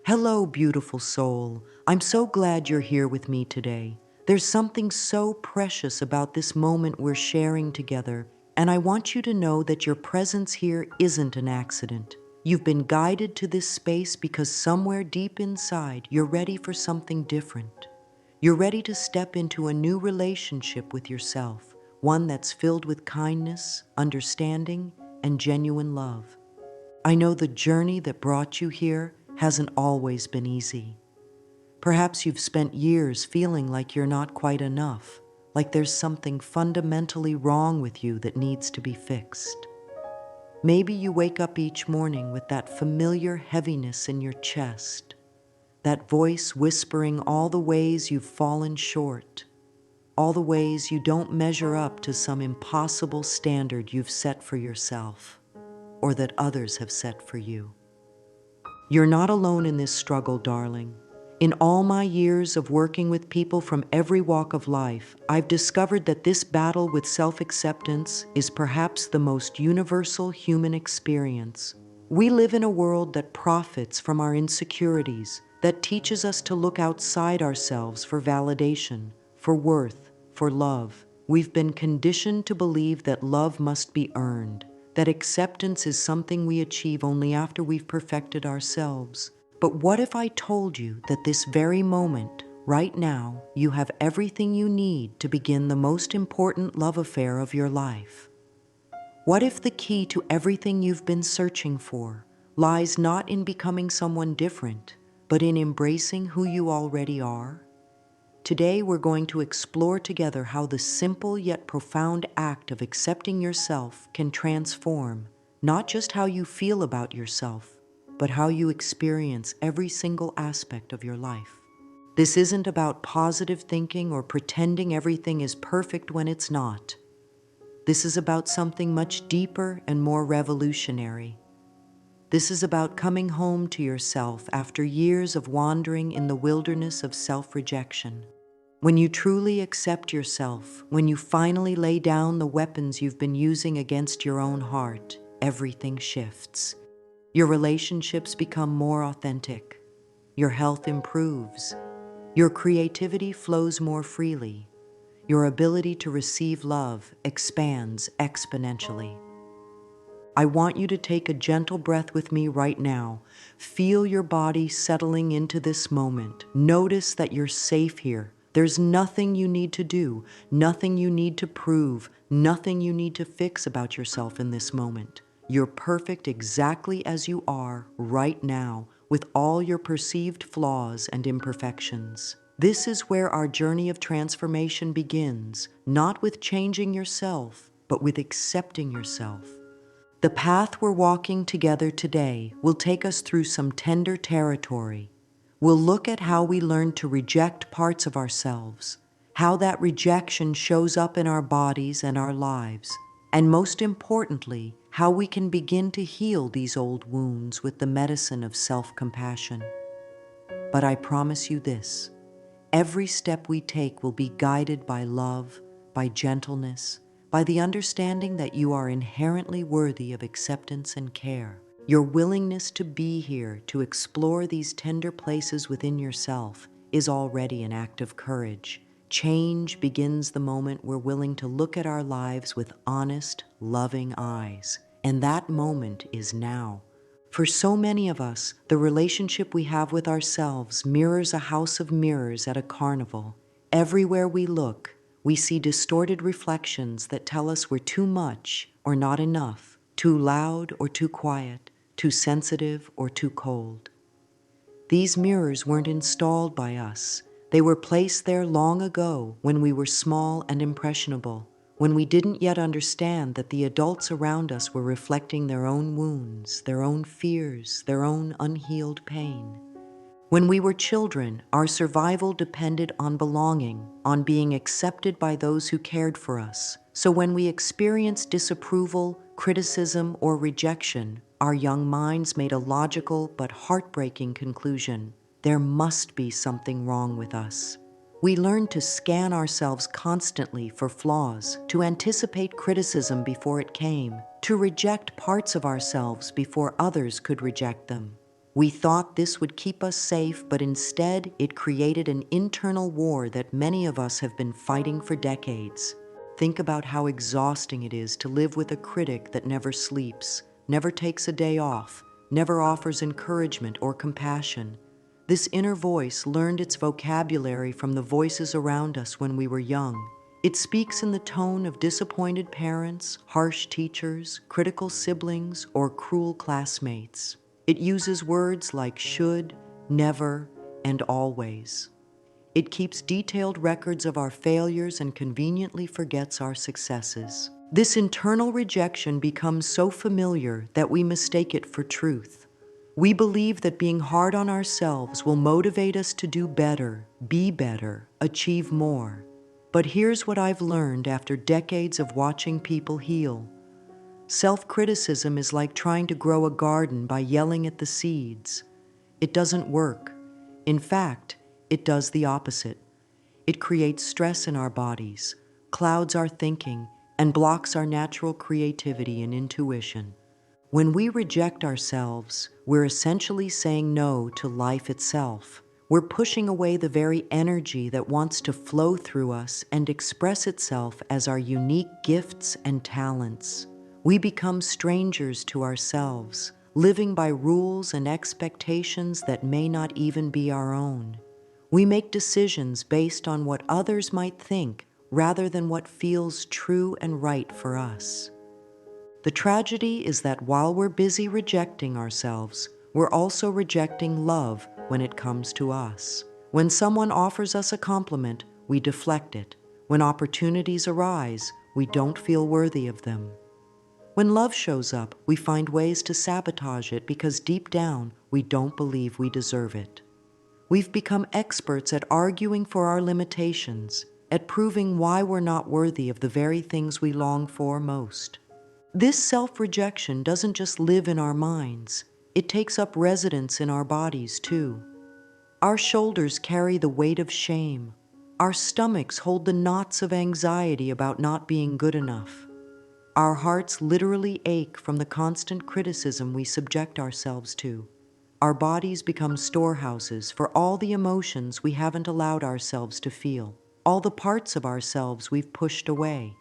Hello, beautiful soul. I'm so glad you're here with me today. There's something so precious about this moment we're sharing together, and I want you to know that your presence here isn't an accident. You've been guided to this space because somewhere deep inside, you're ready for something different. You're ready to step into a new relationship with yourself, one that's filled with kindness, understanding, and genuine love. I know the journey that brought you here hasn't always been easy. Perhaps you've spent years feeling like you're not quite enough, like there's something fundamentally wrong with you that needs to be fixed. Maybe you wake up each morning with that familiar heaviness in your chest, that voice whispering all the ways you've fallen short, all the ways you don't measure up to some impossible standard you've set for yourself, or that others have set for you. You're not alone in this struggle, darling. In all my years of working with people from every walk of life, I've discovered that this battle with self-acceptance is perhaps the most universal human experience. We live in a world that profits from our insecurities, that teaches us to look outside ourselves for validation, for worth, for love. We've been conditioned to believe that love must be earned, that acceptance is something we achieve only after we've perfected ourselves. But what if I told you that this very moment, right now, you have everything you need to begin the most important love affair of your life? What if the key to everything you've been searching for lies not in becoming someone different, but in embracing who you already are? Today, we're going to explore together how the simple yet profound act of accepting yourself can transform not just how you feel about yourself, but how you experience every single aspect of your life. This isn't about positive thinking or pretending everything is perfect when it's not. This is about something much deeper and more revolutionary. This is about coming home to yourself after years of wandering in the wilderness of self-rejection. When you truly accept yourself, when you finally lay down the weapons you've been using against your own heart, everything shifts. Your relationships become more authentic. Your health improves. Your creativity flows more freely. Your ability to receive love expands exponentially. I want you to take a gentle breath with me right now. Feel your body settling into this moment. Notice that you're safe here. There's nothing you need to do, nothing you need to prove, nothing you need to fix about yourself in this moment. You're perfect exactly as you are right now, with all your perceived flaws and imperfections. This is where our journey of transformation begins, not with changing yourself, but with accepting yourself. The path we're walking together today will take us through some tender territory. We'll look at how we learn to reject parts of ourselves, how that rejection shows up in our bodies and our lives, and most importantly, how we can begin to heal these old wounds with the medicine of self-compassion. But I promise you this, every step we take will be guided by love, by gentleness, by the understanding that you are inherently worthy of acceptance and care. Your willingness to be here, to explore these tender places within yourself, is already an act of courage. Change begins the moment we're willing to look at our lives with honest, loving eyes. And that moment is now. For so many of us, the relationship we have with ourselves mirrors a house of mirrors at a carnival. Everywhere we look, we see distorted reflections that tell us we're too much or not enough, too loud or too quiet, too sensitive or too cold. These mirrors weren't installed by us. They were placed there long ago when we were small and impressionable, when we didn't yet understand that the adults around us were reflecting their own wounds, their own fears, their own unhealed pain. When we were children, our survival depended on belonging, on being accepted by those who cared for us. So when we experienced disapproval, criticism, or rejection, our young minds made a logical but heartbreaking conclusion: there must be something wrong with us. We learned to scan ourselves constantly for flaws, to anticipate criticism before it came, to reject parts of ourselves before others could reject them. We thought this would keep us safe, but instead it created an internal war that many of us have been fighting for decades. Think about how exhausting it is to live with a critic that never sleeps, never takes a day off, never offers encouragement or compassion. This inner voice learned its vocabulary from the voices around us when we were young. It speaks in the tone of disappointed parents, harsh teachers, critical siblings, or cruel classmates. It uses words like should, never, and always. It keeps detailed records of our failures and conveniently forgets our successes. This internal rejection becomes so familiar that we mistake it for truth. We believe that being hard on ourselves will motivate us to do better, be better, achieve more. But here's what I've learned after decades of watching people heal. Self-criticism is like trying to grow a garden by yelling at the seeds. It doesn't work. In fact, it does the opposite. It creates stress in our bodies, clouds our thinking, and blocks our natural creativity and intuition. When we reject ourselves, we're essentially saying no to life itself. We're pushing away the very energy that wants to flow through us and express itself as our unique gifts and talents. We become strangers to ourselves, living by rules and expectations that may not even be our own. We make decisions based on what others might think rather than what feels true and right for us. The tragedy is that while we're busy rejecting ourselves, we're also rejecting love when it comes to us. When someone offers us a compliment, we deflect it. When opportunities arise, we don't feel worthy of them. When love shows up, we find ways to sabotage it because deep down, we don't believe we deserve it. We've become experts at arguing for our limitations, at proving why we're not worthy of the very things we long for most. This self-rejection doesn't just live in our minds, it takes up residence in our bodies too. Our shoulders carry the weight of shame. Our stomachs hold the knots of anxiety about not being good enough. Our hearts literally ache from the constant criticism we subject ourselves to. Our bodies become storehouses for all the emotions we haven't allowed ourselves to feel, all the parts of ourselves we've pushed away.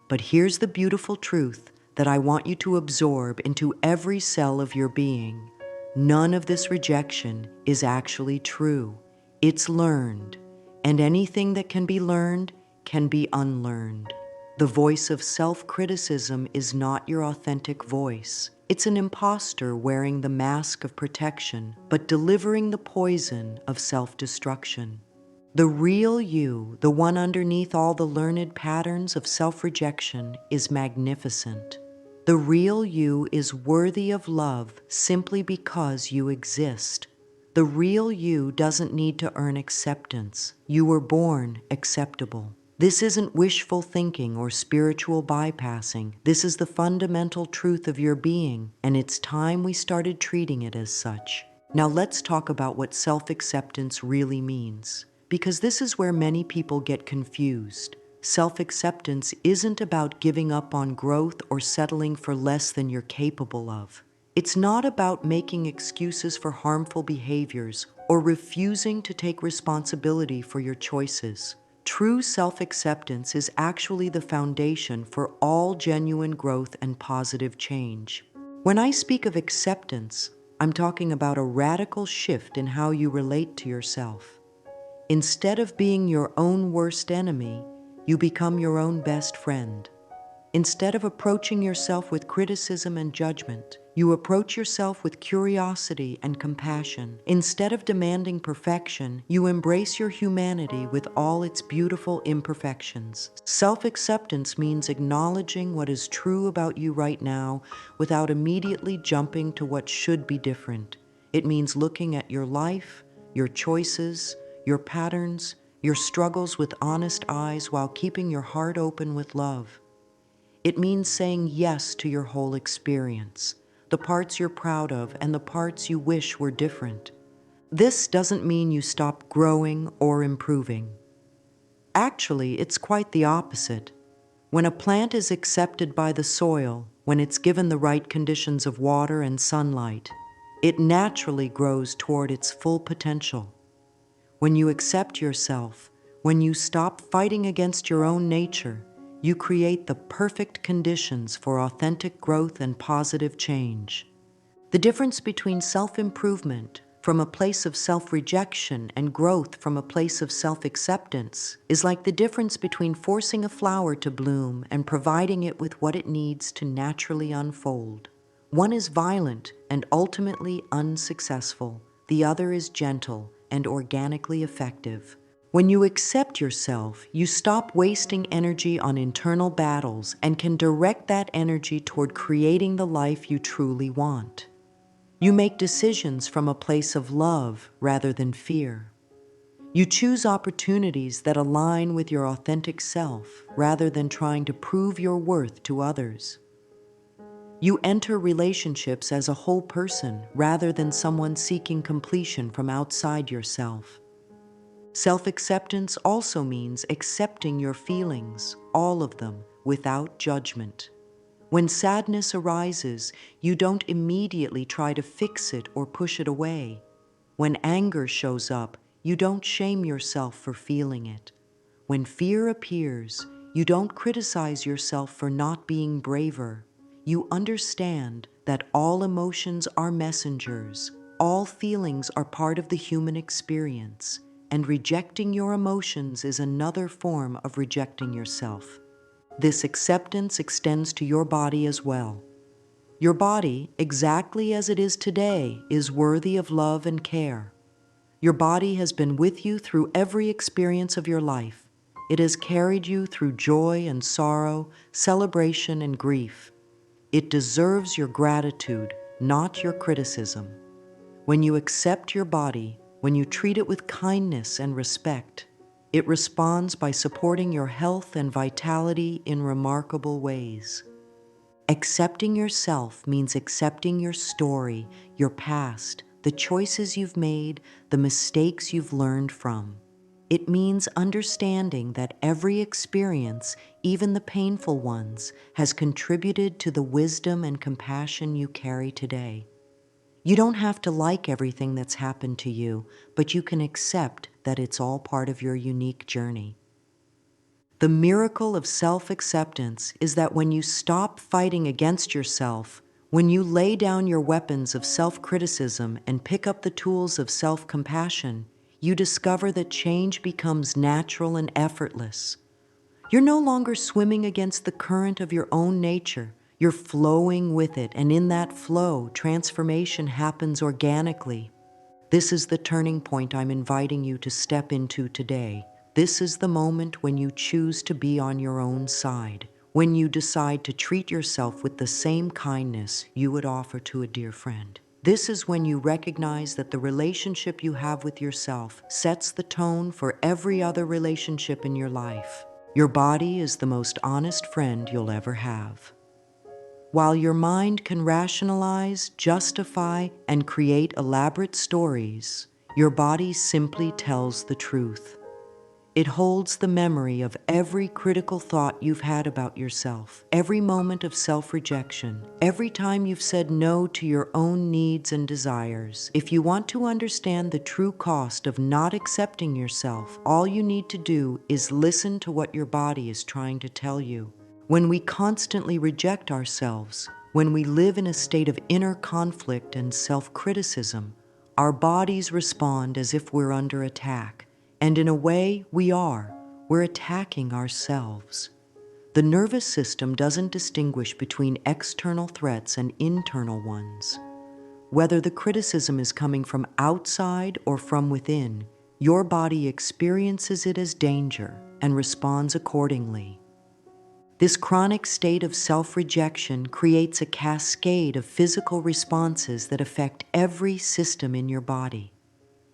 But here's the beautiful truth that I want you to absorb into every cell of your being. None of this rejection is actually true. It's learned, and anything that can be learned can be unlearned. The voice of self-criticism is not your authentic voice. It's an imposter wearing the mask of protection, but delivering the poison of self-destruction. The real you, the one underneath all the learned patterns of self-rejection, is magnificent. The real you is worthy of love simply because you exist. The real you doesn't need to earn acceptance. You were born acceptable. This isn't wishful thinking or spiritual bypassing. This is the fundamental truth of your being, and it's time we started treating it as such. Now let's talk about what self-acceptance really means, because this is where many people get confused. Self-acceptance isn't about giving up on growth or settling for less than you're capable of. It's not about making excuses for harmful behaviors or refusing to take responsibility for your choices. True self-acceptance is actually the foundation for all genuine growth and positive change. When I speak of acceptance, I'm talking about a radical shift in how you relate to yourself. Instead of being your own worst enemy, you become your own best friend. Instead of approaching yourself with criticism and judgment, you approach yourself with curiosity and compassion. Instead of demanding perfection, you embrace your humanity with all its beautiful imperfections. Self-acceptance means acknowledging what is true about you right now without immediately jumping to what should be different. It means looking at your life, your choices, your patterns, your struggles with honest eyes while keeping your heart open with love. It means saying yes to your whole experience, the parts you're proud of and the parts you wish were different. This doesn't mean you stop growing or improving. Actually, it's quite the opposite. When a plant is accepted by the soil, when it's given the right conditions of water and sunlight, It naturally grows toward its full potential. When you accept yourself, when you stop fighting against your own nature, you create the perfect conditions for authentic growth and positive change. The difference between self-improvement from a place of self-rejection and growth from a place of self-acceptance is like the difference between forcing a flower to bloom and providing it with what it needs to naturally unfold. One is violent and ultimately unsuccessful. The other is gentle and organically effective. When you accept yourself, you stop wasting energy on internal battles and can direct that energy toward creating the life you truly want. You make decisions from a place of love rather than fear. You choose opportunities that align with your authentic self rather than trying to prove your worth to others. You enter relationships as a whole person rather than someone seeking completion from outside yourself. Self-acceptance also means accepting your feelings, all of them, without judgment. When sadness arises, you don't immediately try to fix it or push it away. When anger shows up, you don't shame yourself for feeling it. When fear appears, you don't criticize yourself for not being braver. You understand that all emotions are messengers, all feelings are part of the human experience, and rejecting your emotions is another form of rejecting yourself. This acceptance extends to your body as well. Your body, exactly as it is today, is worthy of love and care. Your body has been with you through every experience of your life. It has carried you through joy and sorrow, celebration and grief. It deserves your gratitude, not your criticism. When you accept your body, when you treat it with kindness and respect, it responds by supporting your health and vitality in remarkable ways. Accepting yourself means accepting your story, your past, the choices you've made, the mistakes you've learned from. It means understanding that every experience, even the painful ones, has contributed to the wisdom and compassion you carry today. You don't have to like everything that's happened to you, but you can accept that it's all part of your unique journey. The miracle of self-acceptance is that when you stop fighting against yourself, when you lay down your weapons of self-criticism and pick up the tools of self-compassion, you discover that change becomes natural and effortless. You're no longer swimming against the current of your own nature. You're flowing with it, and in that flow, transformation happens organically. This is the turning point I'm inviting you to step into today. This is the moment when you choose to be on your own side, when you decide to treat yourself with the same kindness you would offer to a dear friend. This is when you recognize that the relationship you have with yourself sets the tone for every other relationship in your life. Your body is the most honest friend you'll ever have. While your mind can rationalize, justify, and create elaborate stories, your body simply tells the truth. It holds the memory of every critical thought you've had about yourself, every moment of self-rejection, every time you've said no to your own needs and desires. If you want to understand the true cost of not accepting yourself, all you need to do is listen to what your body is trying to tell you. When we constantly reject ourselves, when we live in a state of inner conflict and self-criticism, our bodies respond as if we're under attack. And in a way, we are. We're attacking ourselves. The nervous system doesn't distinguish between external threats and internal ones. Whether the criticism is coming from outside or from within, your body experiences it as danger and responds accordingly. This chronic state of self-rejection creates a cascade of physical responses that affect every system in your body.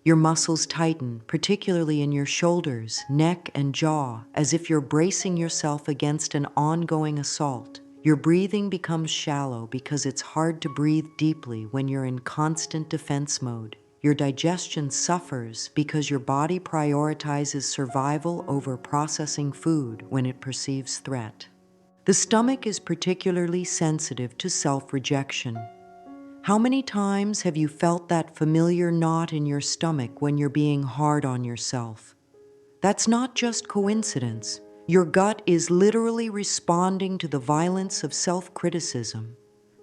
Your muscles tighten, particularly in your shoulders, neck, and jaw, as if you're bracing yourself against an ongoing assault. Your breathing becomes shallow because it's hard to breathe deeply when you're in constant defense mode. Your digestion suffers because your body prioritizes survival over processing food when it perceives threat. The stomach is particularly sensitive to self-rejection. How many times have you felt that familiar knot in your stomach when you're being hard on yourself? That's not just coincidence. Your gut is literally responding to the violence of self-criticism.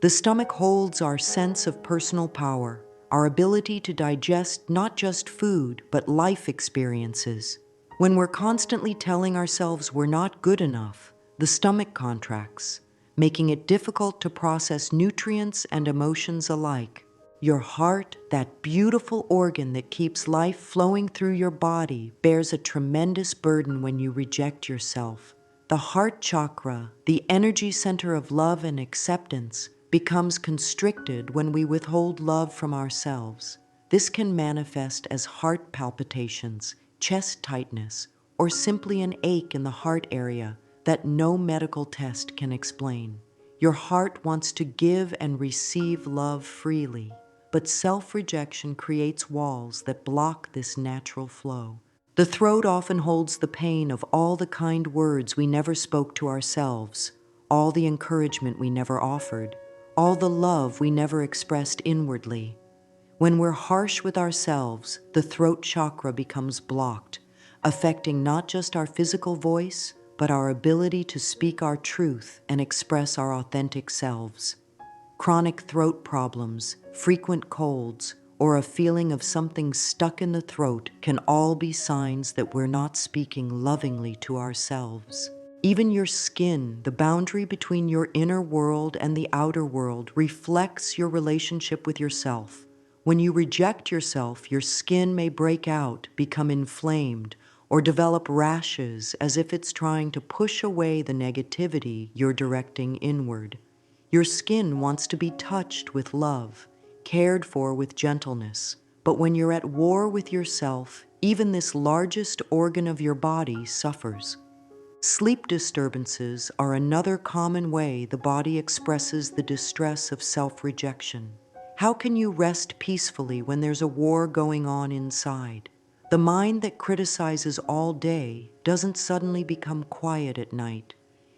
The stomach holds our sense of personal power, our ability to digest not just food, but life experiences. When we're constantly telling ourselves we're not good enough, the stomach contracts, making it difficult to process nutrients and emotions alike. Your heart, that beautiful organ that keeps life flowing through your body, bears a tremendous burden when you reject yourself. The heart chakra, the energy center of love and acceptance, becomes constricted when we withhold love from ourselves. This can manifest as heart palpitations, chest tightness, or simply an ache in the heart area that no medical test can explain. Your heart wants to give and receive love freely, but self-rejection creates walls that block this natural flow. The throat often holds the pain of all the kind words we never spoke to ourselves, all the encouragement we never offered, all the love we never expressed inwardly. When we're harsh with ourselves, the throat chakra becomes blocked, affecting not just our physical voice, but our ability to speak our truth and express our authentic selves. Chronic throat problems, frequent colds, or a feeling of something stuck in the throat can all be signs that we're not speaking lovingly to ourselves. Even your skin, the boundary between your inner world and the outer world, reflects your relationship with yourself. When you reject yourself, your skin may break out, become inflamed, or develop rashes as if it's trying to push away the negativity you're directing inward. Your skin wants to be touched with love, cared for with gentleness. But when you're at war with yourself, even this largest organ of your body suffers. Sleep disturbances are another common way the body expresses the distress of self-rejection. How can you rest peacefully when there's a war going on inside? The mind that criticizes all day doesn't suddenly become quiet at night.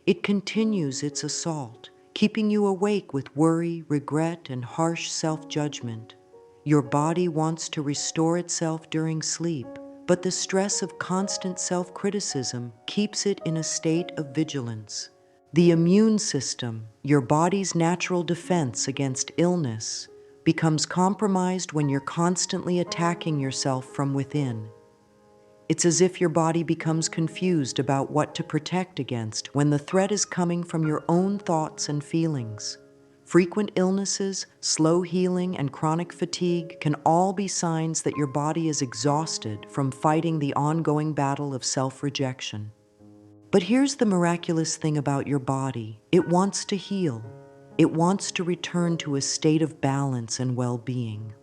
It continues its assault, keeping you awake with worry, regret, and harsh self-judgment. Your body wants to restore itself during sleep, but the stress of constant self-criticism keeps it in a state of vigilance. The immune system, your body's natural defense against illness, becomes compromised when you're constantly attacking yourself from within. It's as if your body becomes confused about what to protect against when the threat is coming from your own thoughts and feelings. Frequent illnesses, slow healing, and chronic fatigue can all be signs that your body is exhausted from fighting the ongoing battle of self-rejection. But here's the miraculous thing about your body. It wants to heal. It wants to return to a state of balance and well-being.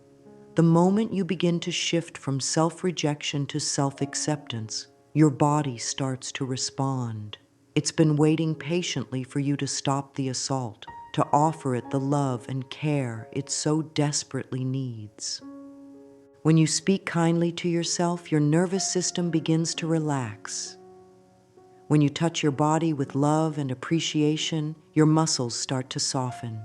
The moment you begin to shift from self-rejection to self-acceptance, your body starts to respond. It's been waiting patiently for you to stop the assault, to offer it the love and care it so desperately needs. When you speak kindly to yourself, your nervous system begins to relax. When you touch your body with love and appreciation, your muscles start to soften.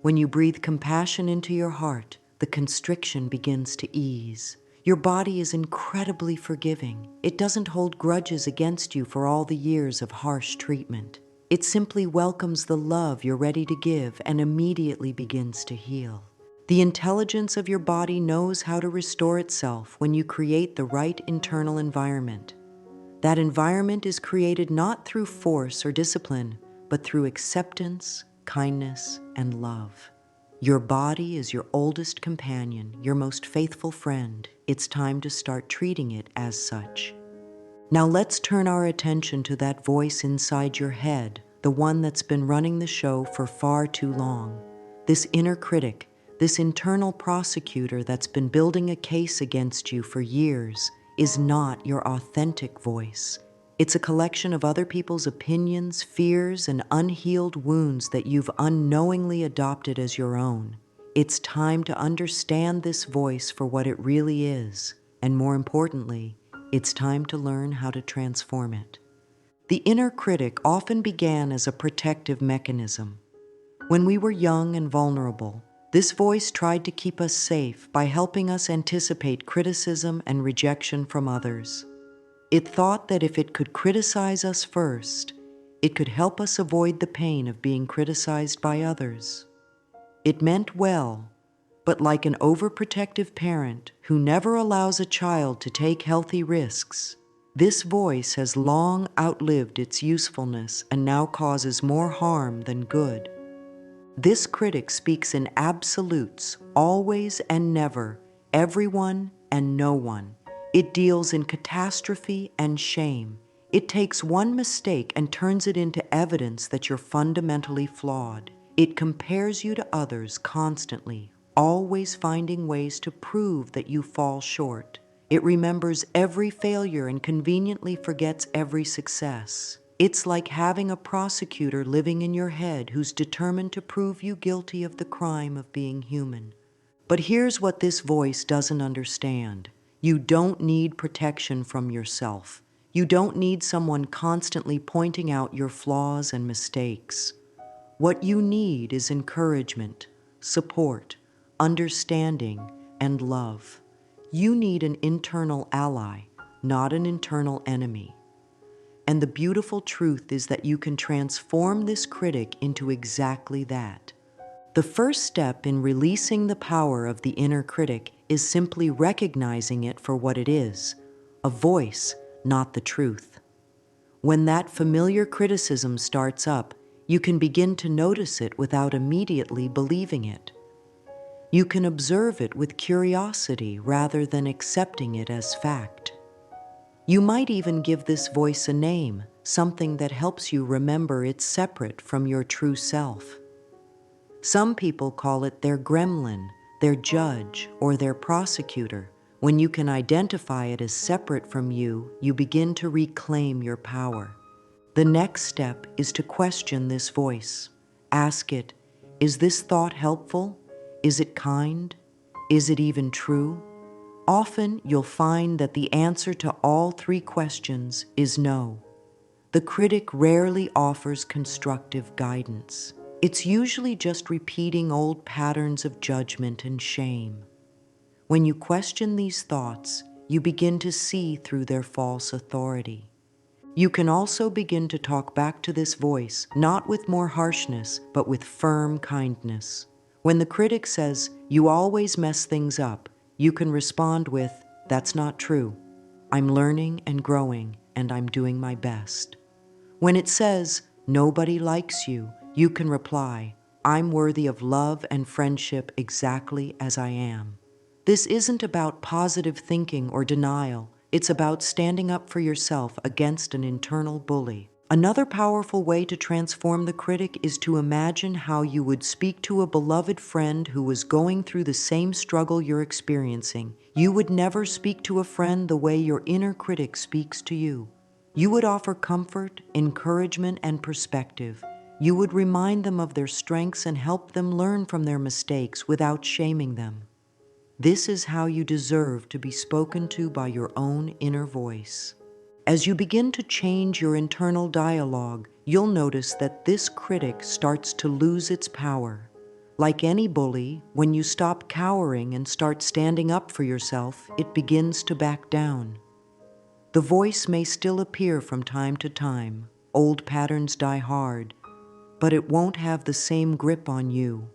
When you breathe compassion into your heart, the constriction begins to ease. Your body is incredibly forgiving. It doesn't hold grudges against you for all the years of harsh treatment. It simply welcomes the love you're ready to give and immediately begins to heal. The intelligence of your body knows how to restore itself when you create the right internal environment. That environment is created not through force or discipline, but through acceptance, kindness, and love. Your body is your oldest companion, your most faithful friend. It's time to start treating it as such. Now let's turn our attention to that voice inside your head, the one that's been running the show for far too long. This inner critic, this internal prosecutor that's been building a case against you for years, is not your authentic voice. It's a collection of other people's opinions, fears, and unhealed wounds that you've unknowingly adopted as your own. It's time to understand this voice for what it really is, and more importantly, it's time to learn how to transform it. The inner critic often began as a protective mechanism. When we were young and vulnerable, This voice tried to keep us safe by helping us anticipate criticism and rejection from others. It thought that if it could criticize us first, it could help us avoid the pain of being criticized by others. It meant well, but like an overprotective parent who never allows a child to take healthy risks, this voice has long outlived its usefulness and now causes more harm than good. This critic speaks in absolutes, always and never, everyone and no one. It deals in catastrophe and shame. It takes one mistake and turns it into evidence that you're fundamentally flawed. It compares you to others constantly, always finding ways to prove that you fall short. It remembers every failure and conveniently forgets every success. It's like having a prosecutor living in your head who's determined to prove you guilty of the crime of being human. But here's what this voice doesn't understand. You don't need protection from yourself. You don't need someone constantly pointing out your flaws and mistakes. What you need is encouragement, support, understanding, and love. You need an internal ally, not an internal enemy. And the beautiful truth is that you can transform this critic into exactly that. The first step in releasing the power of the inner critic is simply recognizing it for what it is, a voice, not the truth. When that familiar criticism starts up, you can begin to notice it without immediately believing it. You can observe it with curiosity rather than accepting it as fact. You might even give this voice a name, something that helps you remember it's separate from your true self. Some people call it their gremlin, their judge, or their prosecutor. When you can identify it as separate from you, you begin to reclaim your power. The next step is to question this voice. Ask it, is this thought helpful? Is it kind? Is it even true? Often you'll find that the answer to all three questions is no. The critic rarely offers constructive guidance. It's usually just repeating old patterns of judgment and shame. When you question these thoughts, you begin to see through their false authority. You can also begin to talk back to this voice, not with more harshness, but with firm kindness. When the critic says, "You always mess things up," you can respond with, "That's not true. I'm learning and growing, and I'm doing my best." When it says, "Nobody likes you," you can reply, "I'm worthy of love and friendship exactly as I am." This isn't about positive thinking or denial. It's about standing up for yourself against an internal bully. Another powerful way to transform the critic is to imagine how you would speak to a beloved friend who was going through the same struggle you're experiencing. You would never speak to a friend the way your inner critic speaks to you. You would offer comfort, encouragement, and perspective. You would remind them of their strengths and help them learn from their mistakes without shaming them. This is how you deserve to be spoken to by your own inner voice. As you begin to change your internal dialogue, you'll notice that this critic starts to lose its power. Like any bully, when you stop cowering and start standing up for yourself, it begins to back down. The voice may still appear from time to time. Old patterns die hard, but it won't have the same grip on you.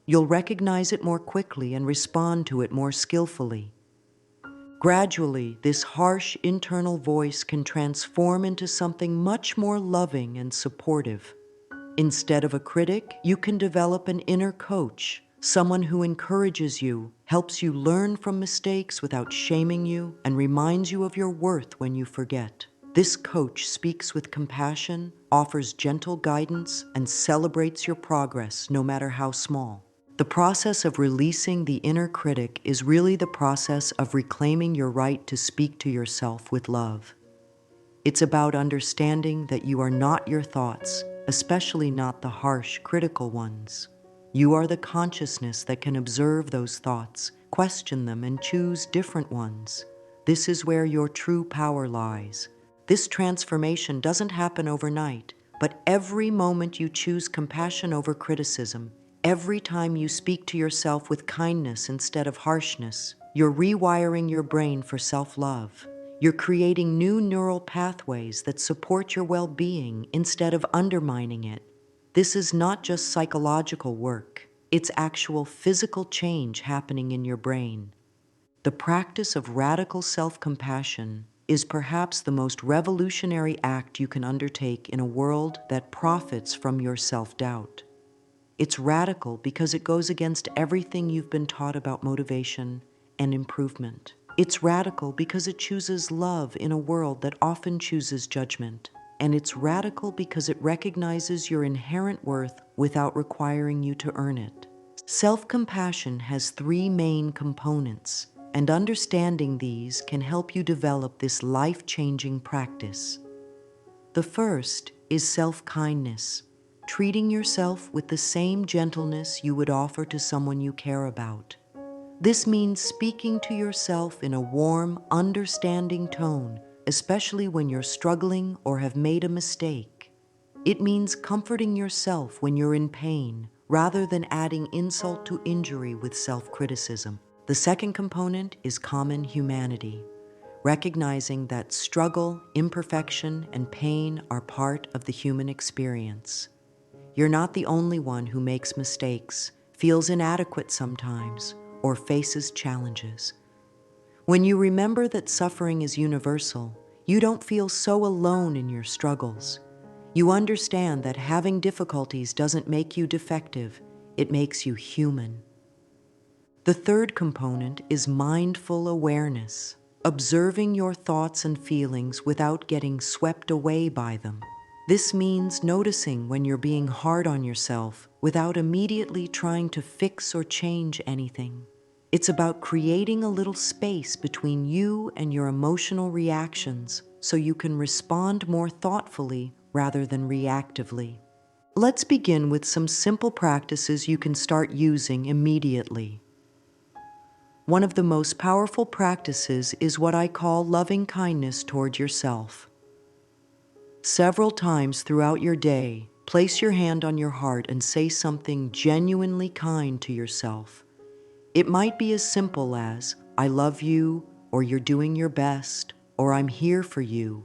You'll recognize it more quickly and respond to it more skillfully. Gradually, this harsh internal voice can transform into something much more loving and supportive. Instead of a critic, you can develop an inner coach, someone who encourages you, helps you learn from mistakes without shaming you, and reminds you of your worth when you forget. This coach speaks with compassion, offers gentle guidance, and celebrates your progress, no matter how small. The process of releasing the inner critic is really the process of reclaiming your right to speak to yourself with love. It's about understanding that you are not your thoughts, especially not the harsh, critical ones. You are the consciousness that can observe those thoughts, question them, and choose different ones. This is where your true power lies. This transformation doesn't happen overnight, but every moment you choose compassion over criticism, Every time you speak to yourself with kindness instead of harshness, you're rewiring your brain for self-love. You're creating new neural pathways that support your well-being instead of undermining it. This is not just psychological work. It's actual physical change happening in your brain. The practice of radical self-compassion is perhaps the most revolutionary act you can undertake in a world that profits from your self-doubt. It's radical because it goes against everything you've been taught about motivation and improvement. It's radical because it chooses love in a world that often chooses judgment. And it's radical because it recognizes your inherent worth without requiring you to earn it. Self-compassion has three main components, and understanding these can help you develop this life-changing practice. The first is self-kindness, treating yourself with the same gentleness you would offer to someone you care about. This means speaking to yourself in a warm, understanding tone, especially when you're struggling or have made a mistake. It means comforting yourself when you're in pain, rather than adding insult to injury with self-criticism. The second component is common humanity, recognizing that struggle, imperfection, and pain are part of the human experience. You're not the only one who makes mistakes, feels inadequate sometimes, or faces challenges. When you remember that suffering is universal, you don't feel so alone in your struggles. You understand that having difficulties doesn't make you defective, it makes you human. The third component is mindful awareness, observing your thoughts and feelings without getting swept away by them. This means noticing when you're being hard on yourself without immediately trying to fix or change anything. It's about creating a little space between you and your emotional reactions so you can respond more thoughtfully rather than reactively. Let's begin with some simple practices you can start using immediately. One of the most powerful practices is what I call loving kindness toward yourself. Several times throughout your day, place your hand on your heart and say something genuinely kind to yourself. It might be as simple as, "I love you," or "You're doing your best," or "I'm here for you."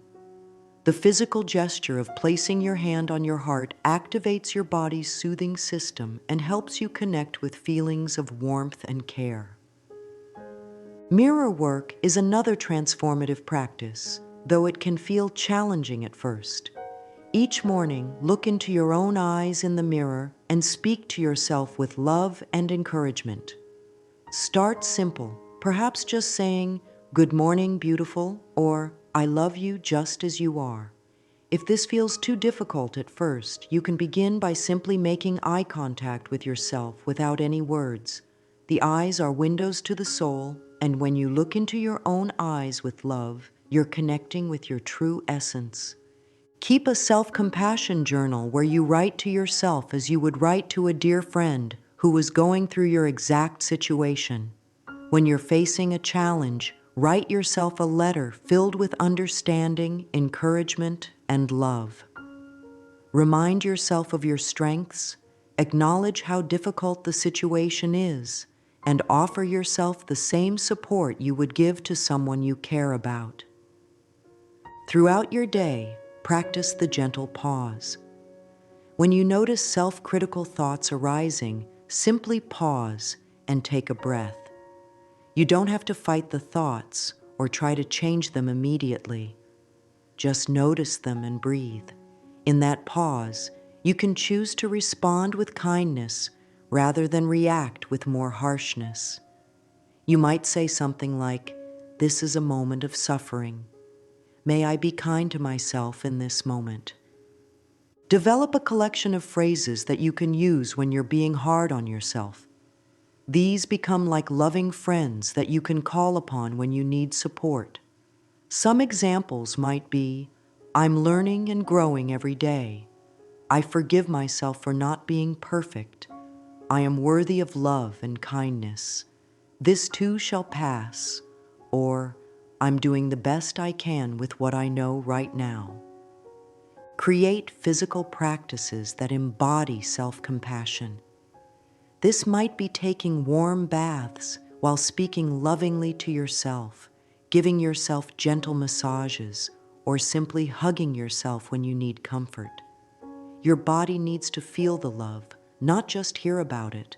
The physical gesture of placing your hand on your heart activates your body's soothing system and helps you connect with feelings of warmth and care. Mirror work is another transformative practice, though it can feel challenging at first. Each morning, look into your own eyes in the mirror and speak to yourself with love and encouragement. Start simple, perhaps just saying, "Good morning, beautiful," or "I love you just as you are." If this feels too difficult at first, you can begin by simply making eye contact with yourself without any words. The eyes are windows to the soul, and when you look into your own eyes with love, you're connecting with your true essence. Keep a self-compassion journal where you write to yourself as you would write to a dear friend who was going through your exact situation. When you're facing a challenge, write yourself a letter filled with understanding, encouragement, and love. Remind yourself of your strengths, acknowledge how difficult the situation is, and offer yourself the same support you would give to someone you care about. Throughout your day, practice the gentle pause. When you notice self-critical thoughts arising, simply pause and take a breath. You don't have to fight the thoughts or try to change them immediately. Just notice them and breathe. In that pause, you can choose to respond with kindness rather than react with more harshness. You might say something like, "This is a moment of suffering. May I be kind to myself in this moment." Develop a collection of phrases that you can use when you're being hard on yourself. These become like loving friends that you can call upon when you need support. Some examples might be, "I'm learning and growing every day. I forgive myself for not being perfect. I am worthy of love and kindness. This too shall pass." Or, "I'm doing the best I can with what I know right now." Create physical practices that embody self-compassion. This might be taking warm baths while speaking lovingly to yourself, giving yourself gentle massages, or simply hugging yourself when you need comfort. Your body needs to feel the love, not just hear about it.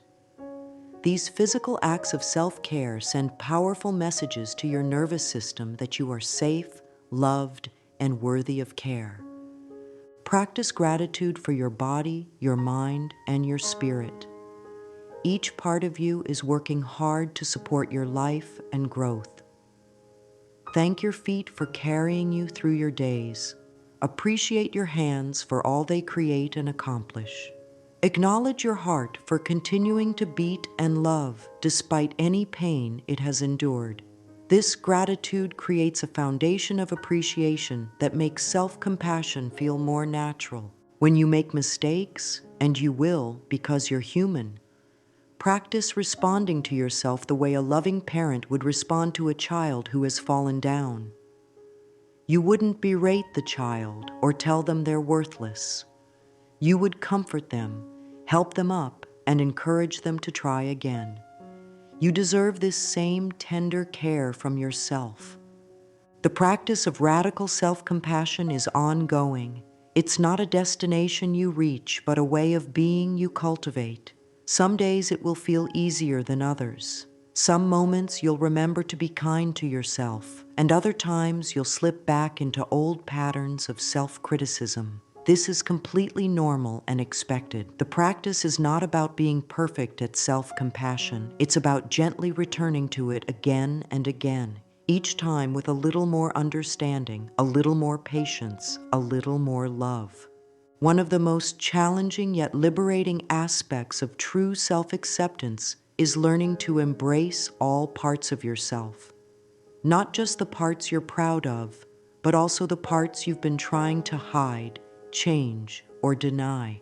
These physical acts of self-care send powerful messages to your nervous system that you are safe, loved, and worthy of care. Practice gratitude for your body, your mind, and your spirit. Each part of you is working hard to support your life and growth. Thank your feet for carrying you through your days. Appreciate your hands for all they create and accomplish. Acknowledge your heart for continuing to beat and love despite any pain it has endured. This gratitude creates a foundation of appreciation that makes self-compassion feel more natural. When you make mistakes, and you will because you're human, practice responding to yourself the way a loving parent would respond to a child who has fallen down. You wouldn't berate the child or tell them they're worthless. You would comfort them, help them up, and encourage them to try again. You deserve this same tender care from yourself. The practice of radical self-compassion is ongoing. It's not a destination you reach, but a way of being you cultivate. Some days it will feel easier than others. Some moments you'll remember to be kind to yourself, and other times you'll slip back into old patterns of self-criticism. This is completely normal and expected. The practice is not about being perfect at self-compassion. It's about gently returning to it again and again, each time with a little more understanding, a little more patience, a little more love. One of the most challenging yet liberating aspects of true self-acceptance is learning to embrace all parts of yourself. Not just the parts you're proud of, but also the parts you've been trying to hide, change, or deny.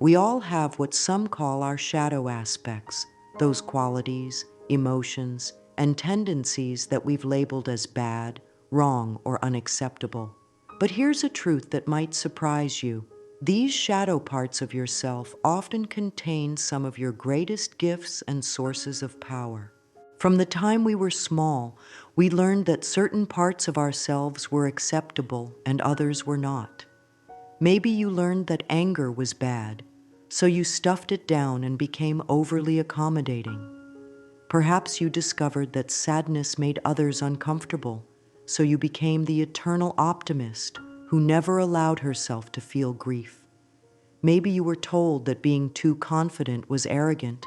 We all have what some call our shadow aspects, those qualities, emotions, and tendencies that we've labeled as bad, wrong, or unacceptable. But here's a truth that might surprise you. These shadow parts of yourself often contain some of your greatest gifts and sources of power. From the time we were small, we learned that certain parts of ourselves were acceptable and others were not. Maybe you learned that anger was bad, so you stuffed it down and became overly accommodating. Perhaps you discovered that sadness made others uncomfortable, so you became the eternal optimist who never allowed herself to feel grief. Maybe you were told that being too confident was arrogant,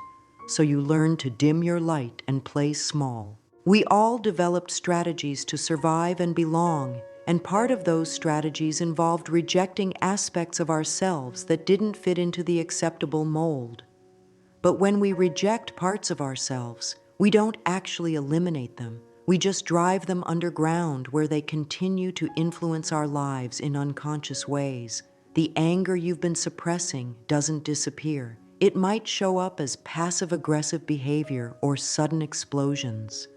so you learned to dim your light and play small. We all developed strategies to survive and belong, and part of those strategies involved rejecting aspects of ourselves that didn't fit into the acceptable mold. But when we reject parts of ourselves, we don't actually eliminate them. We just drive them underground where they continue to influence our lives in unconscious ways. The anger you've been suppressing doesn't disappear. It might show up as passive-aggressive behavior or sudden explosions.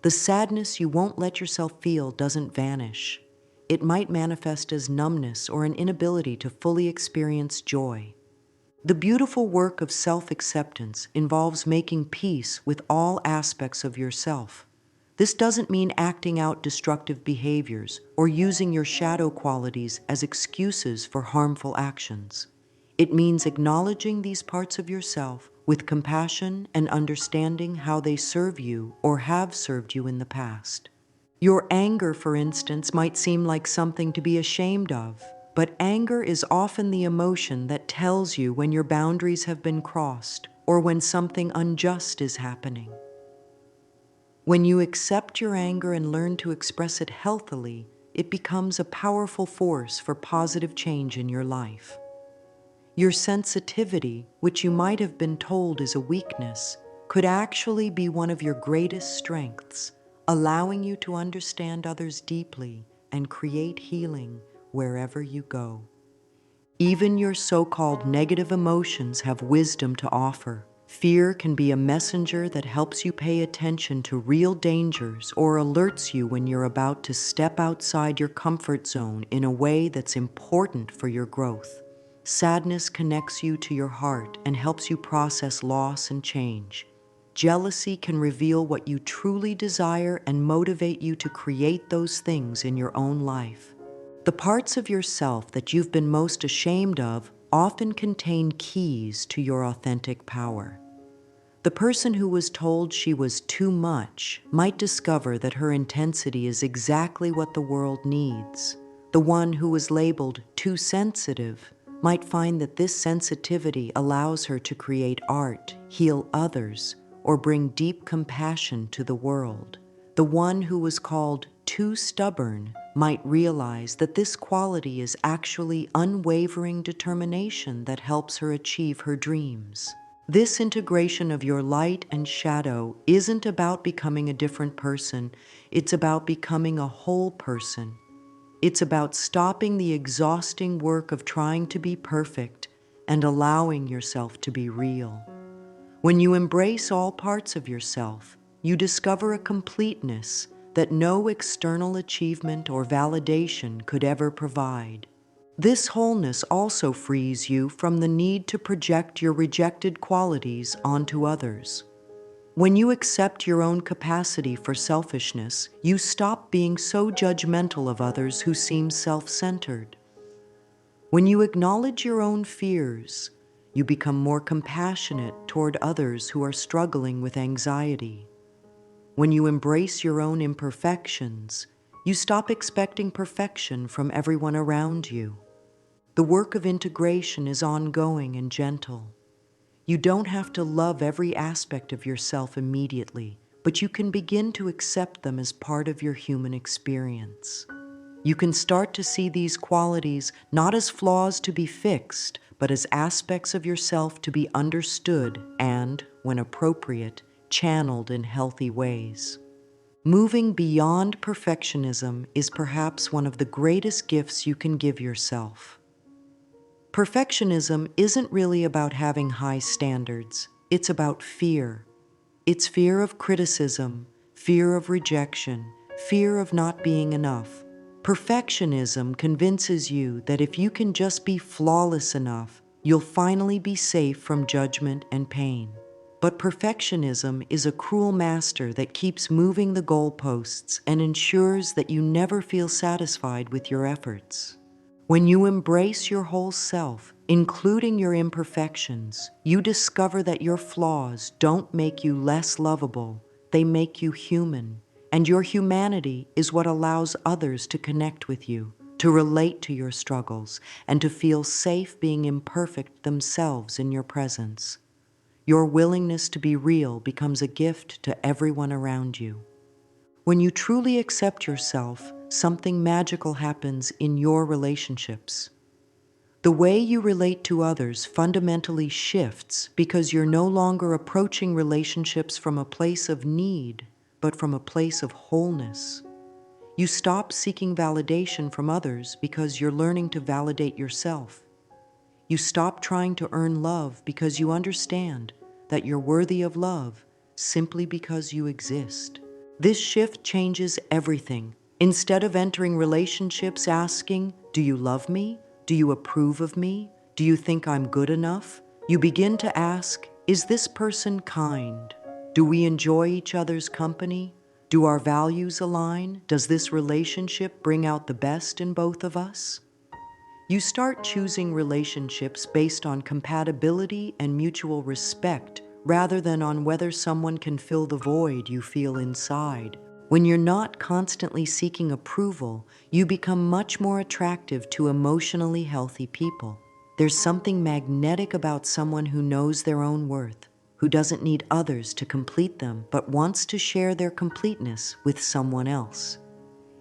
The sadness you won't let yourself feel doesn't vanish. It might manifest as numbness or an inability to fully experience joy. The beautiful work of self-acceptance involves making peace with all aspects of yourself. This doesn't mean acting out destructive behaviors or using your shadow qualities as excuses for harmful actions. It means acknowledging these parts of yourself with compassion and understanding how they serve you or have served you in the past. Your anger, for instance, might seem like something to be ashamed of, but anger is often the emotion that tells you when your boundaries have been crossed or when something unjust is happening. When you accept your anger and learn to express it healthily, it becomes a powerful force for positive change in your life. Your sensitivity, which you might have been told is a weakness, could actually be one of your greatest strengths, allowing you to understand others deeply and create healing wherever you go. Even your so-called negative emotions have wisdom to offer. Fear can be a messenger that helps you pay attention to real dangers or alerts you when you're about to step outside your comfort zone in a way that's important for your growth. Sadness connects you to your heart and helps you process loss and change. Jealousy can reveal what you truly desire and motivate you to create those things in your own life. The parts of yourself that you've been most ashamed of often contain keys to your authentic power. The person who was told she was too much might discover that her intensity is exactly what the world needs. The one who was labeled too sensitive might find that this sensitivity allows her to create art, heal others, or bring deep compassion to the world. The one who was called too stubborn might realize that this quality is actually unwavering determination that helps her achieve her dreams. This integration of your light and shadow isn't about becoming a different person, it's about becoming a whole person. It's about stopping the exhausting work of trying to be perfect and allowing yourself to be real. When you embrace all parts of yourself, you discover a completeness that no external achievement or validation could ever provide. This wholeness also frees you from the need to project your rejected qualities onto others. When you accept your own capacity for selfishness, you stop being so judgmental of others who seem self-centered. When you acknowledge your own fears, you become more compassionate toward others who are struggling with anxiety. When you embrace your own imperfections, you stop expecting perfection from everyone around you. The work of integration is ongoing and gentle. You don't have to love every aspect of yourself immediately, but you can begin to accept them as part of your human experience. You can start to see these qualities not as flaws to be fixed, but as aspects of yourself to be understood and, when appropriate, channeled in healthy ways. Moving beyond perfectionism is perhaps one of the greatest gifts you can give yourself. Perfectionism isn't really about having high standards. It's about fear. It's fear of criticism, fear of rejection, fear of not being enough. Perfectionism convinces you that if you can just be flawless enough, you'll finally be safe from judgment and pain. But perfectionism is a cruel master that keeps moving the goalposts and ensures that you never feel satisfied with your efforts. When you embrace your whole self, including your imperfections, you discover that your flaws don't make you less lovable, they make you human. And your humanity is what allows others to connect with you, to relate to your struggles, and to feel safe being imperfect themselves in your presence. Your willingness to be real becomes a gift to everyone around you. When you truly accept yourself, something magical happens in your relationships. The way you relate to others fundamentally shifts because you're no longer approaching relationships from a place of need, but from a place of wholeness. You stop seeking validation from others because you're learning to validate yourself. You stop trying to earn love because you understand that you're worthy of love simply because you exist. This shift changes everything. Instead of entering relationships asking, "Do you love me? Do you approve of me? Do you think I'm good enough?" you begin to ask, "Is this person kind? Do we enjoy each other's company? Do our values align? Does this relationship bring out the best in both of us?" You start choosing relationships based on compatibility and mutual respect rather than on whether someone can fill the void you feel inside. When you're not constantly seeking approval, you become much more attractive to emotionally healthy people. There's something magnetic about someone who knows their own worth, who doesn't need others to complete them, but wants to share their completeness with someone else.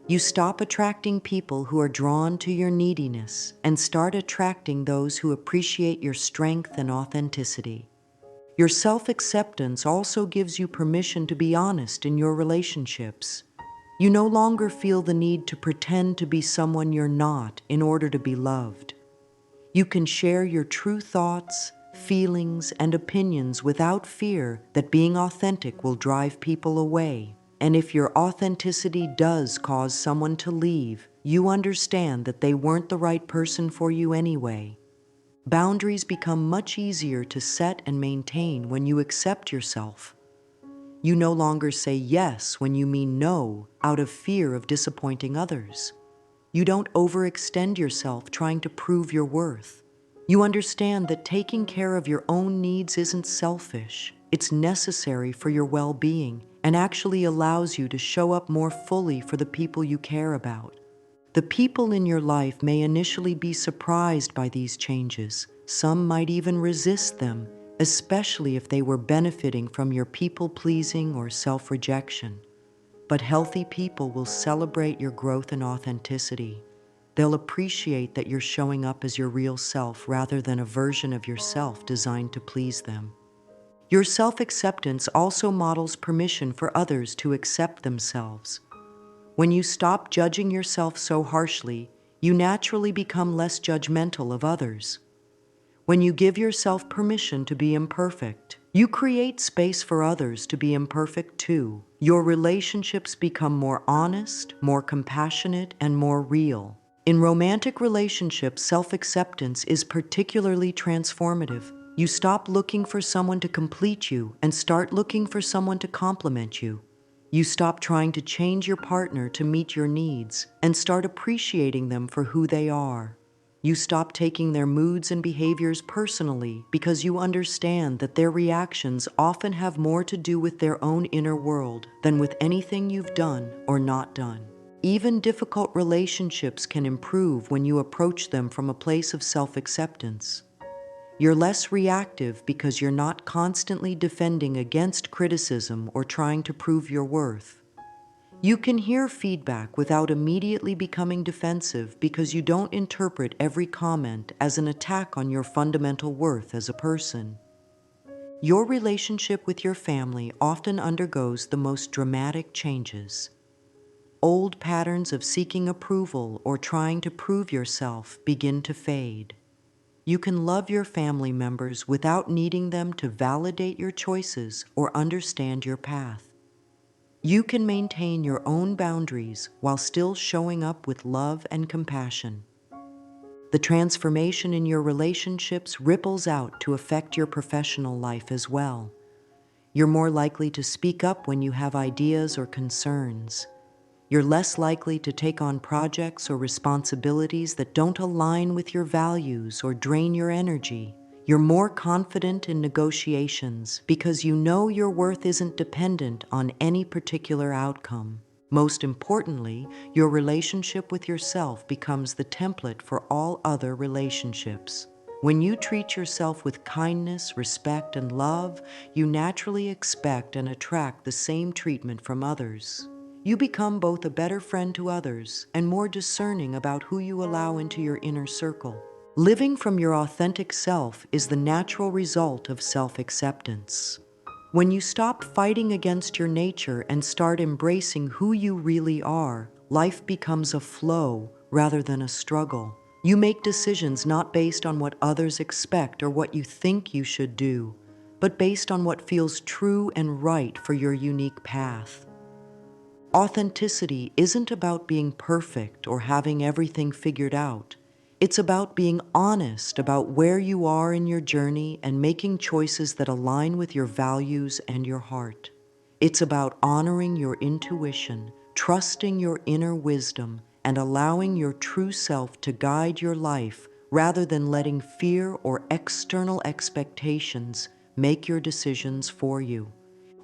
You stop attracting people who are drawn to your neediness and start attracting those who appreciate your strength and authenticity. Your self-acceptance also gives you permission to be honest in your relationships. You no longer feel the need to pretend to be someone you're not in order to be loved. You can share your true thoughts, feelings, and opinions without fear that being authentic will drive people away. And if your authenticity does cause someone to leave, you understand that they weren't the right person for you anyway. Boundaries become much easier to set and maintain when you accept yourself. You no longer say yes when you mean no out of fear of disappointing others. You don't overextend yourself trying to prove your worth. You understand that taking care of your own needs isn't selfish. It's necessary for your well-being and actually allows you to show up more fully for the people you care about. The people in your life may initially be surprised by these changes. Some might even resist them, especially if they were benefiting from your people-pleasing or self-rejection. But healthy people will celebrate your growth and authenticity. They'll appreciate that you're showing up as your real self rather than a version of yourself designed to please them. Your self-acceptance also models permission for others to accept themselves. When you stop judging yourself so harshly, you naturally become less judgmental of others. When you give yourself permission to be imperfect, you create space for others to be imperfect too. Your relationships become more honest, more compassionate, and more real. In romantic relationships, self-acceptance is particularly transformative. You stop looking for someone to complete you and start looking for someone to complement you. You stop trying to change your partner to meet your needs and start appreciating them for who they are. You stop taking their moods and behaviors personally because you understand that their reactions often have more to do with their own inner world than with anything you've done or not done. Even difficult relationships can improve when you approach them from a place of self-acceptance. You're less reactive because you're not constantly defending against criticism or trying to prove your worth. You can hear feedback without immediately becoming defensive because you don't interpret every comment as an attack on your fundamental worth as a person. Your relationship with your family often undergoes the most dramatic changes. Old patterns of seeking approval or trying to prove yourself begin to fade. You can love your family members without needing them to validate your choices or understand your path. You can maintain your own boundaries while still showing up with love and compassion. The transformation in your relationships ripples out to affect your professional life as well. You're more likely to speak up when you have ideas or concerns. You're less likely to take on projects or responsibilities that don't align with your values or drain your energy. You're more confident in negotiations because you know your worth isn't dependent on any particular outcome. Most importantly, your relationship with yourself becomes the template for all other relationships. When you treat yourself with kindness, respect, and love, you naturally expect and attract the same treatment from others. You become both a better friend to others and more discerning about who you allow into your inner circle. Living from your authentic self is the natural result of self-acceptance. When you stop fighting against your nature and start embracing who you really are, life becomes a flow rather than a struggle. You make decisions not based on what others expect or what you think you should do, but based on what feels true and right for your unique path. Authenticity isn't about being perfect or having everything figured out. It's about being honest about where you are in your journey and making choices that align with your values and your heart. It's about honoring your intuition, trusting your inner wisdom, and allowing your true self to guide your life rather than letting fear or external expectations make your decisions for you.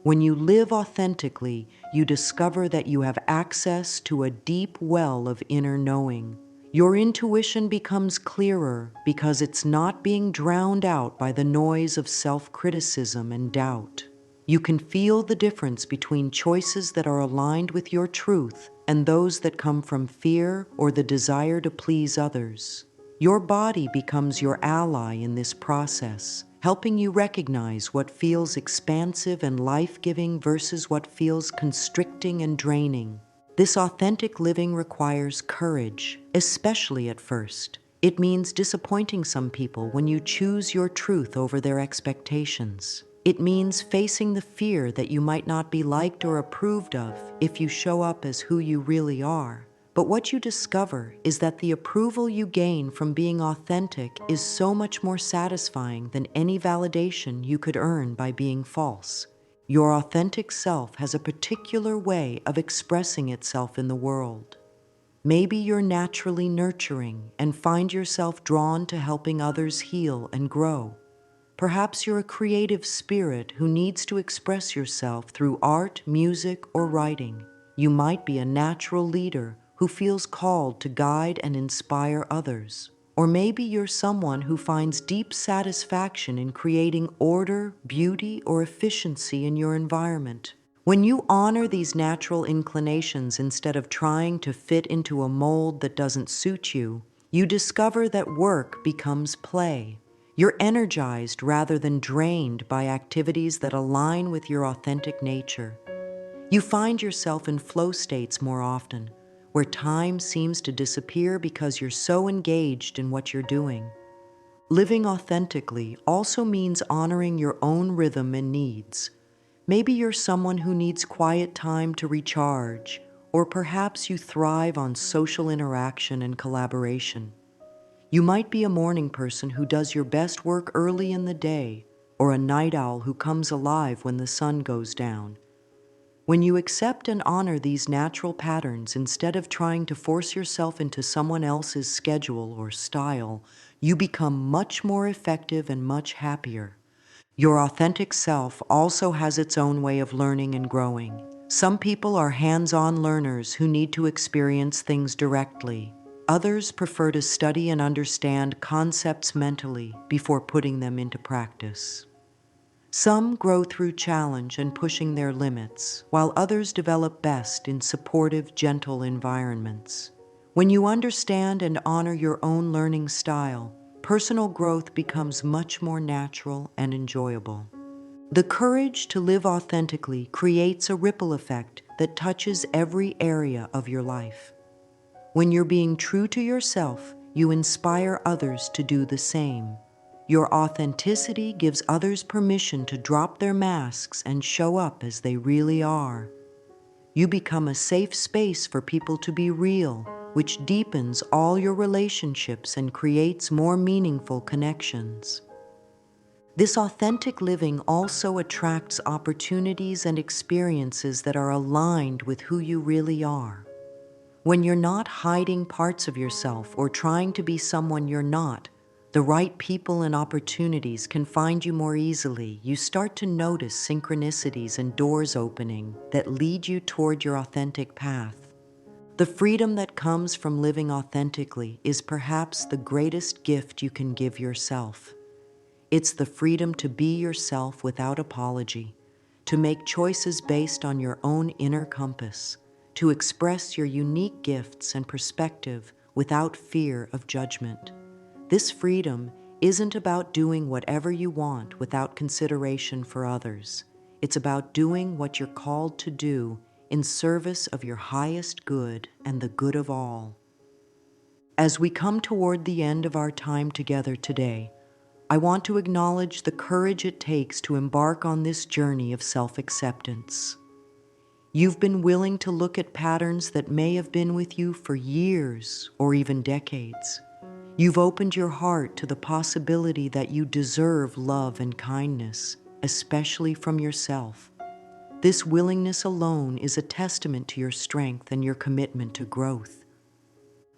When you live authentically, you discover that you have access to a deep well of inner knowing. Your intuition becomes clearer because it's not being drowned out by the noise of self-criticism and doubt. You can feel the difference between choices that are aligned with your truth and those that come from fear or the desire to please others. Your body becomes your ally in this process, helping you recognize what feels expansive and life-giving versus what feels constricting and draining. This authentic living requires courage, especially at first. It means disappointing some people when you choose your truth over their expectations. It means facing the fear that you might not be liked or approved of if you show up as who you really are. But what you discover is that the approval you gain from being authentic is so much more satisfying than any validation you could earn by being false. Your authentic self has a particular way of expressing itself in the world. Maybe you're naturally nurturing and find yourself drawn to helping others heal and grow. Perhaps you're a creative spirit who needs to express yourself through art, music, or writing. You might be a natural leader who feels called to guide and inspire others. Or maybe you're someone who finds deep satisfaction in creating order, beauty, or efficiency in your environment. When you honor these natural inclinations instead of trying to fit into a mold that doesn't suit you, you discover that work becomes play. You're energized rather than drained by activities that align with your authentic nature. You find yourself in flow states more often, where time seems to disappear because you're so engaged in what you're doing. Living authentically also means honoring your own rhythm and needs. Maybe you're someone who needs quiet time to recharge, or perhaps you thrive on social interaction and collaboration. You might be a morning person who does your best work early in the day, or a night owl who comes alive when the sun goes down. When you accept and honor these natural patterns instead of trying to force yourself into someone else's schedule or style, you become much more effective and much happier. Your authentic self also has its own way of learning and growing. Some people are hands-on learners who need to experience things directly. Others prefer to study and understand concepts mentally before putting them into practice. Some grow through challenge and pushing their limits, while others develop best in supportive, gentle environments. When you understand and honor your own learning style, personal growth becomes much more natural and enjoyable. The courage to live authentically creates a ripple effect that touches every area of your life. When you're being true to yourself, you inspire others to do the same. Your authenticity gives others permission to drop their masks and show up as they really are. You become a safe space for people to be real, which deepens all your relationships and creates more meaningful connections. This authentic living also attracts opportunities and experiences that are aligned with who you really are. When you're not hiding parts of yourself or trying to be someone you're not, the right people and opportunities can find you more easily. You start to notice synchronicities and doors opening that lead you toward your authentic path. The freedom that comes from living authentically is perhaps the greatest gift you can give yourself. It's the freedom to be yourself without apology, to make choices based on your own inner compass, to express your unique gifts and perspective without fear of judgment. This freedom isn't about doing whatever you want without consideration for others. It's about doing what you're called to do in service of your highest good and the good of all. As we come toward the end of our time together today, I want to acknowledge the courage it takes to embark on this journey of self-acceptance. You've been willing to look at patterns that may have been with you for years or even decades. You've opened your heart to the possibility that you deserve love and kindness, especially from yourself. This willingness alone is a testament to your strength and your commitment to growth.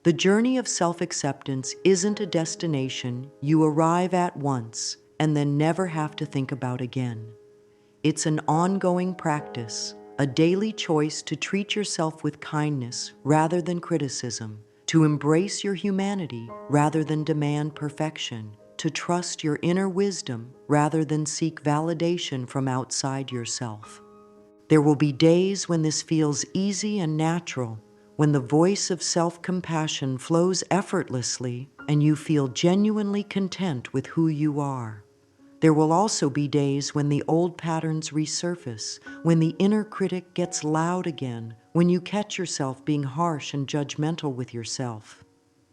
The journey of self-acceptance isn't a destination you arrive at once and then never have to think about again. It's an ongoing practice, a daily choice to treat yourself with kindness rather than criticism, to embrace your humanity rather than demand perfection, to trust your inner wisdom rather than seek validation from outside yourself. There will be days when this feels easy and natural, when the voice of self-compassion flows effortlessly and you feel genuinely content with who you are. There will also be days when the old patterns resurface, when the inner critic gets loud again, when you catch yourself being harsh and judgmental with yourself.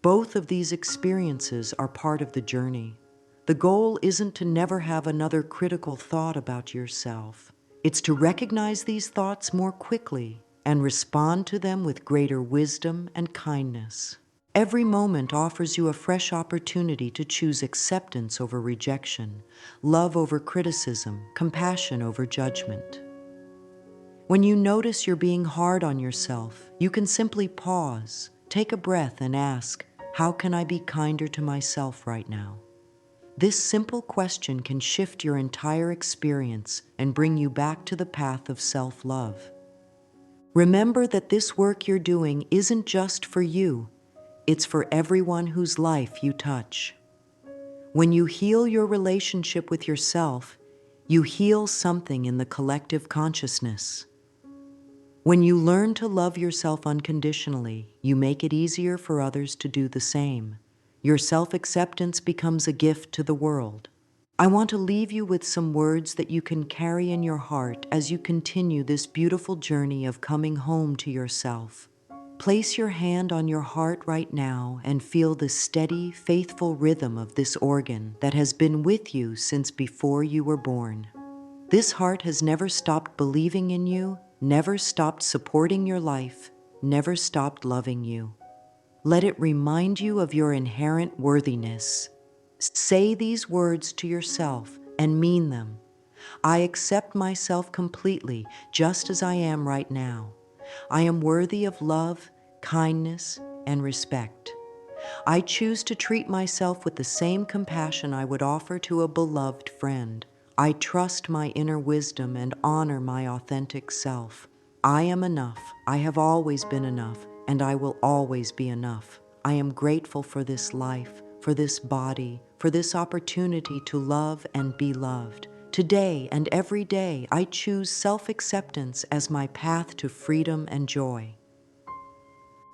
Both of these experiences are part of the journey. The goal isn't to never have another critical thought about yourself. It's to recognize these thoughts more quickly, and respond to them with greater wisdom and kindness. Every moment offers you a fresh opportunity to choose acceptance over rejection, love over criticism, compassion over judgment. When you notice you're being hard on yourself, you can simply pause, take a breath, and ask, how can I be kinder to myself right now? This simple question can shift your entire experience and bring you back to the path of self-love. Remember that this work you're doing isn't just for you, it's for everyone whose life you touch. When you heal your relationship with yourself, you heal something in the collective consciousness. When you learn to love yourself unconditionally, you make it easier for others to do the same. Your self-acceptance becomes a gift to the world. I want to leave you with some words that you can carry in your heart as you continue this beautiful journey of coming home to yourself. Place your hand on your heart right now and feel the steady, faithful rhythm of this organ that has been with you since before you were born. This heart has never stopped believing in you, never stopped supporting your life, never stopped loving you. Let it remind you of your inherent worthiness. Say these words to yourself and mean them. I accept myself completely, just as I am right now. I am worthy of love, kindness, and respect. I choose to treat myself with the same compassion I would offer to a beloved friend. I trust my inner wisdom and honor my authentic self. I am enough. I have always been enough, and I will always be enough. I am grateful for this life, for this body, for this opportunity to love and be loved. Today and every day, I choose self-acceptance as my path to freedom and joy.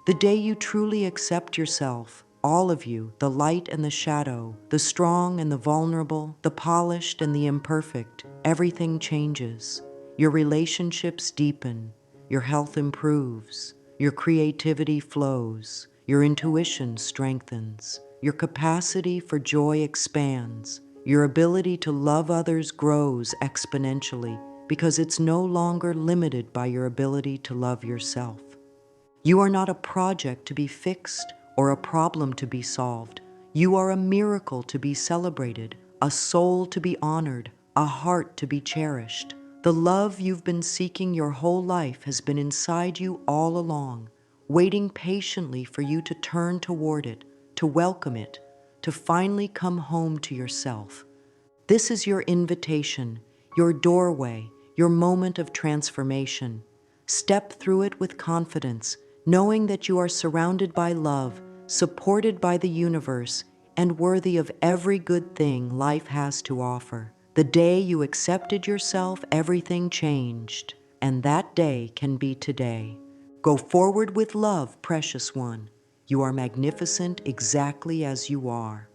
The day you truly accept yourself, all of you, the light and the shadow, the strong and the vulnerable, the polished and the imperfect, everything changes. Your relationships deepen, your health improves, your creativity flows, your intuition strengthens, your capacity for joy expands, your ability to love others grows exponentially because it's no longer limited by your ability to love yourself. You are not a project to be fixed or a problem to be solved. You are a miracle to be celebrated, a soul to be honored, a heart to be cherished. The love you've been seeking your whole life has been inside you all along, waiting patiently for you to turn toward it, to welcome it, to finally come home to yourself. This is your invitation, your doorway, your moment of transformation. Step through it with confidence, knowing that you are surrounded by love, supported by the universe, and worthy of every good thing life has to offer. The day you accepted yourself, everything changed, and that day can be today. Go forward with love, precious one. You are magnificent exactly as you are.